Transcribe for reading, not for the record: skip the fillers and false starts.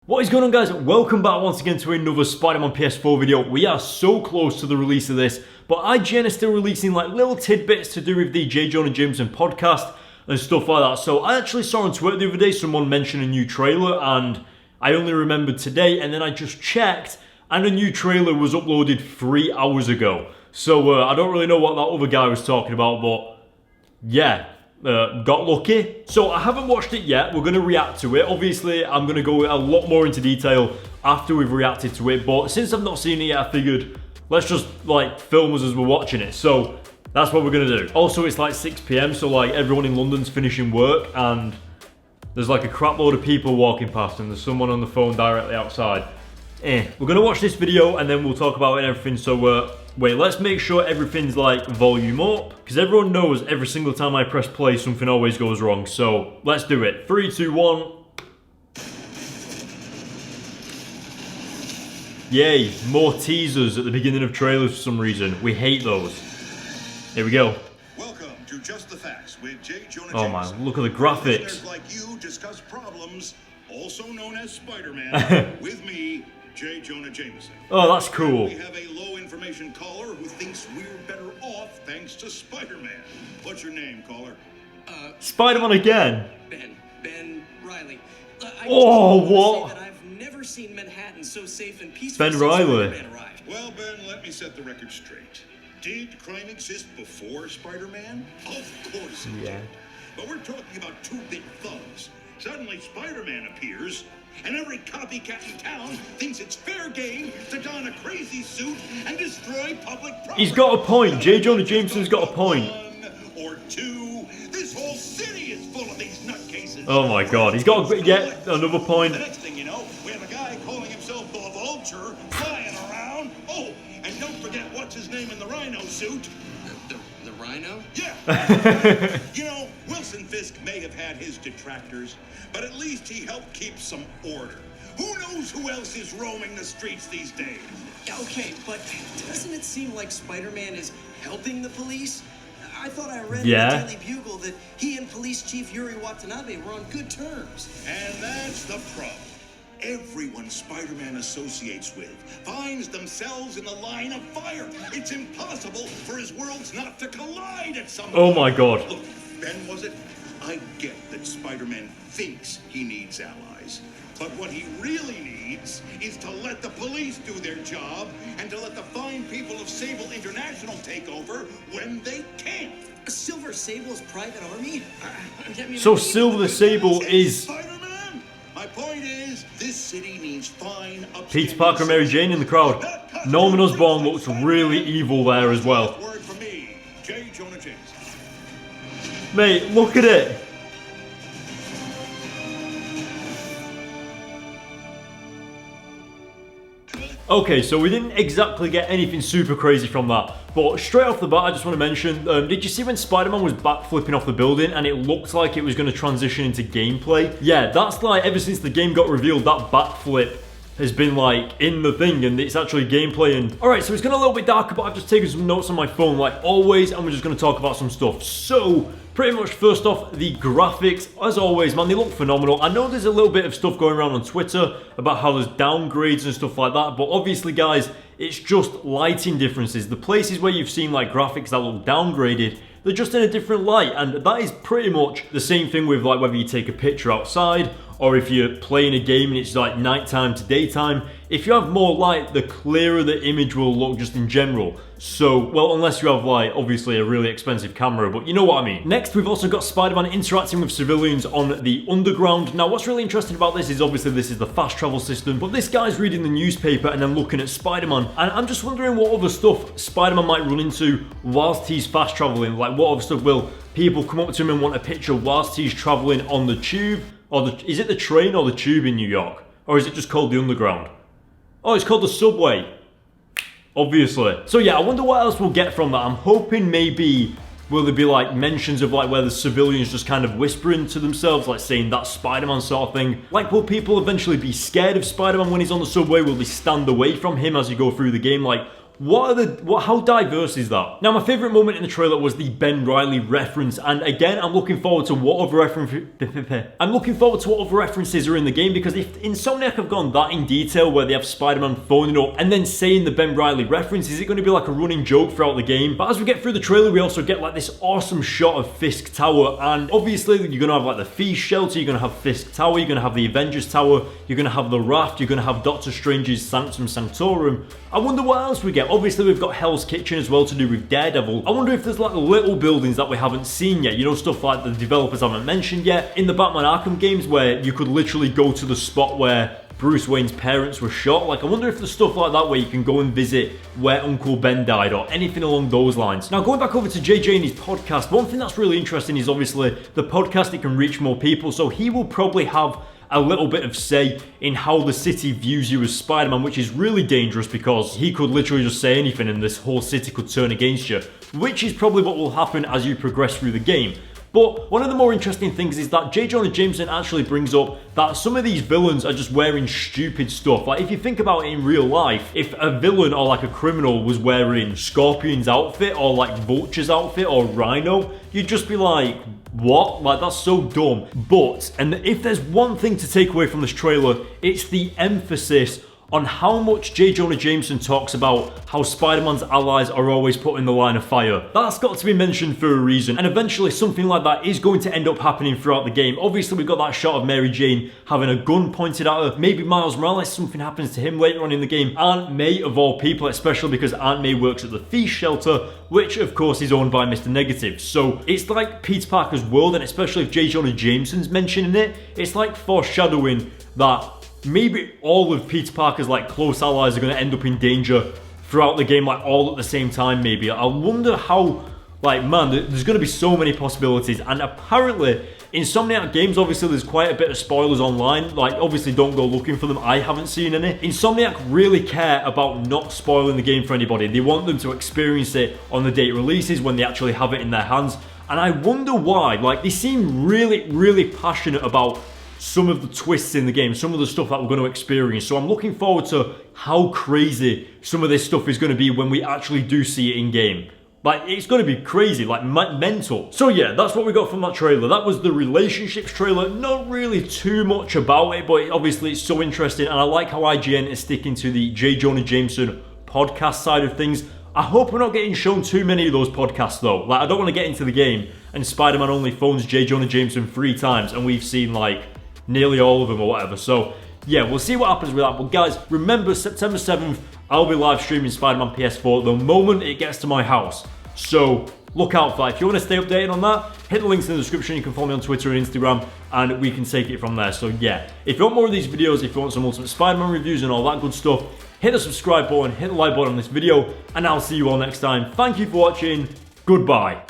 What is going on, guys? Welcome back once again to another Spider-Man PS4 video. We are so close to the release of this, but IGN is still releasing like little tidbits to do with the Jonah Jameson podcast and stuff like that. So I actually saw on Twitter the other day someone mention a new trailer, and I only remembered today, and then I just checked, and a new trailer was uploaded 3 hours ago. So I don't really know what that other guy was talking about, but yeah. Got lucky. So I haven't watched it yet. We're going to react to it. Obviously, I'm going to go a lot more into detail after we've reacted to it. But since I've not seen it yet, I figured let's just like film us as we're watching it. So that's what we're going to do. Also, it's like 6 PM. So like everyone in London's finishing work and there's like a crap load of people walking past and there's someone on the phone directly outside. We're going to watch this video and then we'll talk about it and everything. So wait, let's make sure everything's like volume up, because everyone knows every single time I press play something always goes wrong. So let's do it. 3, 2, 1. Yay, more teasers at the beginning of trailers for some reason. We hate those. Here we go. Welcome to Just the Facts with Jonah Jameson. Oh man, look at the graphics. Like you discuss problems, also known as Spider-Man, with me, Jonah Jameson. Oh, that's cool. We have a low information caller who thinks we're better off thanks to Spider-Man. What's your name, caller? Spider-Man again. Ben Riley. Oh, what? That I've never seen Manhattan so safe and peaceful. Ben Riley. Well, Ben, let me set the record straight. Did crime exist before Spider-Man? Of course it did. But we're talking about two big thugs. Suddenly Spider-Man appears, and every copycat in town thinks it's fair game to don a crazy suit and destroy public property. He's got a point. Jonah Jameson's got a point. 1 or 2, this whole city is full of these nutcases. Oh my god, he's got yet another point. The next thing you know, we have a guy calling himself the Vulture flying around. Oh, and don't forget what's his name in the rhino suit. The Rhino? Yeah. You know, Wilson Fisk may have had his detractors, but at least he helped keep some order. Who knows who else is roaming the streets these days? Okay, but doesn't it seem like Spider-Man is helping the police? I thought I read in Yeah. the Daily Bugle that he and Police Chief Yuri Watanabe were on good terms. And that's the problem. Everyone Spider-Man associates with finds themselves in the line of fire. It's impossible for his worlds not to collide at some point. Oh my god. Look, Ben, was it? I get that Spider-Man thinks he needs allies. But what he really needs is to let the police do their job and to let the fine people of Sable International take over when they can't. Silver Sable's private army? So Silver Sable is Spider-Man? My point is, this city needs fine Peter Parker and Mary Jane in the crowd. Norman Osborn looks really evil there as well. Word from me, Jonah Jameson. Mate, look at it. Okay, so we didn't exactly get anything super crazy from that, but straight off the bat I just want to mention, did you see when Spider-Man was backflipping off the building and it looked like it was going to transition into gameplay? Yeah, that's like, ever since the game got revealed, that backflip has been like in the thing and it's actually gameplay. And alright, so it's gone a little bit darker, but I've just taken some notes on my phone like always, and we're just going to talk about some stuff. So pretty much first off, the graphics, as always, man, they look phenomenal. I know there's a little bit of stuff going around on Twitter about how there's downgrades and stuff like that, but obviously, guys, it's just lighting differences. The places where you've seen like graphics that look downgraded, they're just in a different light, and that is pretty much the same thing with like whether you take a picture outside or if you're playing a game and it's like nighttime to daytime. If you have more light, the clearer the image will look just in general. So, well, unless you have like, obviously a really expensive camera, but you know what I mean. Next, we've also got Spider-Man interacting with civilians on the underground. Now, what's really interesting about this is obviously this is the fast travel system, but this guy's reading the newspaper and then looking at Spider-Man, and I'm just wondering what other stuff Spider-Man might run into whilst he's fast traveling. Like, what other stuff will people come up to him and want a picture whilst he's traveling on the tube? Or is it the train or the tube in New York? Or is it just called the underground? Oh, it's called the subway. Obviously. So yeah, I wonder what else we'll get from that. I'm hoping maybe will there be like mentions of like where the civilians just kind of whispering to themselves, like saying that's Spider-Man sort of thing. Like, will people eventually be scared of Spider-Man when he's on the subway? Will they stand away from him as you go through the game? Like, how diverse is that? Now, my favorite moment in the trailer was the Ben Reilly reference, and again, I'm looking forward to what other references are in the game, because if Insomniac have gone that in detail where they have Spider-Man phoning up and then saying the Ben Reilly reference, is it going to be like a running joke throughout the game? But as we get through the trailer, we also get like this awesome shot of Fisk Tower, and obviously you're going to have like the Feast Shelter, you're going to have Fisk Tower, you're going to have the Avengers Tower, you're going to have the Raft, you're going to have Doctor Strange's Sanctum Sanctorum. I wonder what else we get. Obviously we've got Hell's Kitchen as well to do with Daredevil. I wonder if there's like little buildings that we haven't seen yet, you know, stuff like the developers haven't mentioned yet. In the Batman Arkham games where you could literally go to the spot where Bruce Wayne's parents were shot. Like, I wonder if there's stuff like that where you can go and visit where Uncle Ben died or anything along those lines. Now, going back over to JJ and his podcast, one thing that's really interesting is obviously the podcast, it can reach more people, so he will probably have a little bit of say in how the city views you as Spider-Man, which is really dangerous because he could literally just say anything and this whole city could turn against you, which is probably what will happen as you progress through the game. But one of the more interesting things is that Jonah Jameson actually brings up that some of these villains are just wearing stupid stuff. Like, if you think about it in real life, if a villain or like a criminal was wearing Scorpion's outfit or like Vulture's outfit or Rhino, you'd just be like, what? Like, that's so dumb. But, and if there's one thing to take away from this trailer, it's the emphasis on how much Jonah Jameson talks about how Spider-Man's allies are always put in the line of fire. That's got to be mentioned for a reason, and eventually something like that is going to end up happening throughout the game. Obviously we've got that shot of Mary Jane having a gun pointed at her. Maybe Miles Morales, something happens to him later on in the game. Aunt May, of all people, especially because Aunt May works at the Feast Shelter, which of course is owned by Mr. Negative. So it's like Peter Parker's world, and especially if Jonah Jameson's mentioning it, it's like foreshadowing that maybe all of Peter Parker's like close allies are going to end up in danger throughout the game, like all at the same time maybe. I wonder how, like, man, there's going to be so many possibilities. And apparently Insomniac games, obviously there's quite a bit of spoilers online, like obviously don't go looking for them, I haven't seen any. Insomniac really care about not spoiling the game for anybody. They want them to experience it on the day it releases, when they actually have it in their hands. And I wonder why. Like, they seem really passionate about some of the twists in the game, some of the stuff that we're going to experience. So I'm looking forward to how crazy some of this stuff is going to be when we actually do see it in game. Like, it's going to be crazy, like mental. So yeah, that's what we got from that trailer. That was the relationships trailer. Not really too much about it, but obviously it's so interesting, and I like how IGN is sticking to the Jonah Jameson podcast side of things. I hope we're not getting shown too many of those podcasts though. Like, I don't want to get into the game and Spider-Man only phones Jonah Jameson 3 times and we've seen like nearly all of them or whatever. So yeah, we'll see what happens with that. But guys, remember September 7th, I'll be live streaming Spider-Man PS4 the moment it gets to my house. So look out for that. If you want to stay updated on that, hit the links in the description. You can follow me on Twitter and Instagram, and we can take it from there. So yeah, if you want more of these videos, if you want some Ultimate Spider-Man reviews and all that good stuff, hit the subscribe button, hit the like button on this video, and I'll see you all next time. Thank you for watching. Goodbye.